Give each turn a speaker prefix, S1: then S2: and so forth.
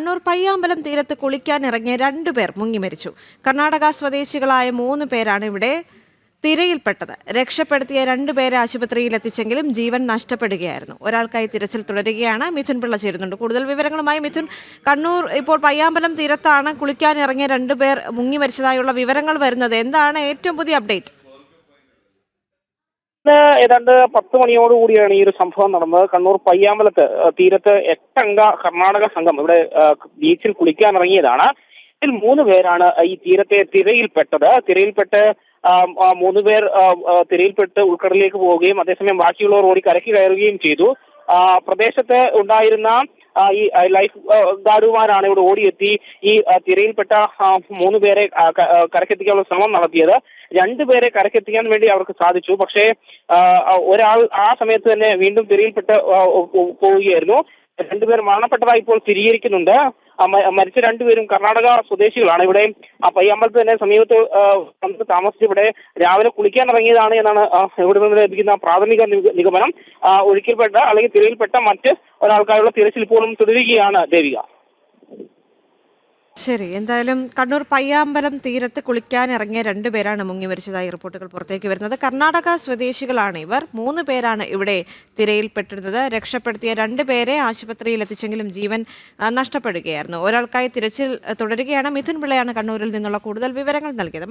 S1: കണ്ണൂർ പയ്യാമ്പലം തീരത്ത് കുളിക്കാനിറങ്ങിയ 2 പേർ മുങ്ങി മരിച്ചു. കർണാടക സ്വദേശികളായ 3 പേരാണ് ഇവിടെ തിരയിൽപ്പെട്ടത്. രക്ഷപ്പെടുത്തിയ 2 പേരെ ആശുപത്രിയിൽ എത്തിച്ചെങ്കിലും ജീവൻ നഷ്ടപ്പെടുകയായിരുന്നു. ഒരാൾക്കായി തിരച്ചിൽ തുടരുകയാണ്. മിഥുൻ പിള്ള ചേരുന്നുണ്ട്. കൂടുതൽ വിവരങ്ങളുമായി മിഥുൻ, കണ്ണൂർ ഇപ്പോൾ പയ്യാമ്പലം തീരത്താണ് കുളിക്കാനിറങ്ങിയ 2 പേർ മുങ്ങി മരിച്ചതായുള്ള വിവരങ്ങൾ വരുന്നത്. എന്താണ് ഏറ്റവും പുതിയ അപ്ഡേറ്റ്?
S2: ഏതാണ്ട് 10 മണിയോടുകൂടിയാണ് ഈ ഒരു സംഭവം നടന്നത്. കണ്ണൂർ പയ്യാമ്പലത്ത് തീരത്ത് 8 അംഗ കർണാടക സംഘം ഇവിടെ ബീച്ചിൽ കുളിക്കാനിറങ്ങിയതാണ്. ഇതിൽ 3 പേരാണ് ഈ തിരയിൽപ്പെട്ട് 3 പേർ തിരയിൽപ്പെട്ട് ഉൾക്കടലിലേക്ക് പോവുകയും അതേസമയം ബാക്കിയുള്ളവർ ഓടി കരയ്ക്ക് കയറുകയും ചെയ്തു. പ്രദേശത്ത് ഉണ്ടായിരുന്ന ഈ ലൈഫ് ഗാർഡുമാരാണ് ഇവിടെ ഓടിയെത്തി ഈ തിരയിൽപ്പെട്ട 3 പേരെ കരക്കെത്തിക്കാനുള്ള ശ്രമം നടത്തിയത്. 2 പേരെ കരക്കെത്തിക്കാൻ വേണ്ടി അവർക്ക് സാധിച്ചു. പക്ഷേ ഒരാൾ ആ സമയത്ത് തന്നെ വീണ്ടും തിരയിൽപ്പെട്ട് പോവുകയായിരുന്നു. 2 പേർ മരണപ്പെട്ടതായി ഇപ്പോൾ സ്ഥിരീകരിക്കുന്നുണ്ട്. മരിച്ച 2 പേരും കർണാടക സ്വദേശികളാണ്. ഇവിടെ പയ്യാമ്പലത്ത് തന്നെ സമീപത്ത് താമസിച്ച് ഇവിടെ രാവിലെ കുളിക്കാൻ ഇറങ്ങിയതാണ് എന്നാണ് ഇവിടെ നിന്ന് ലഭിക്കുന്ന പ്രാഥമിക നിഗമനം. ഒഴുക്കിൽപ്പെട്ട അല്ലെങ്കിൽ തിരയിൽപ്പെട്ട മറ്റ് ഒരാൾക്കാരുടെ തിരച്ചിൽ ഇപ്പോഴും തുടരുകയാണ്. ദേവിക,
S1: ശരി, എന്തായാലും കണ്ണൂർ പയ്യാമ്പലം തീരത്ത് കുളിക്കാനിറങ്ങിയ 2 പേരാണ് മുങ്ങി മരിച്ചതായി റിപ്പോർട്ടുകൾ പുറത്തേക്ക് വരുന്നത്. കർണാടക സ്വദേശികളാണ് ഇവർ. 3 പേരാണ് ഇവിടെ തിരയിൽപ്പെട്ടിരുന്നത്. രക്ഷപ്പെടുത്തിയ 2 പേരെ ആശുപത്രിയിൽ എത്തിച്ചെങ്കിലും ജീവൻ നഷ്ടപ്പെടുകയായിരുന്നു. ഒരാൾക്കായി തിരച്ചിൽ തുടരുകയാണ്. മിഥുൻ പിള്ളയാണ് കണ്ണൂരിൽ നിന്നുള്ള കൂടുതൽ വിവരങ്ങൾ നൽകിയത്.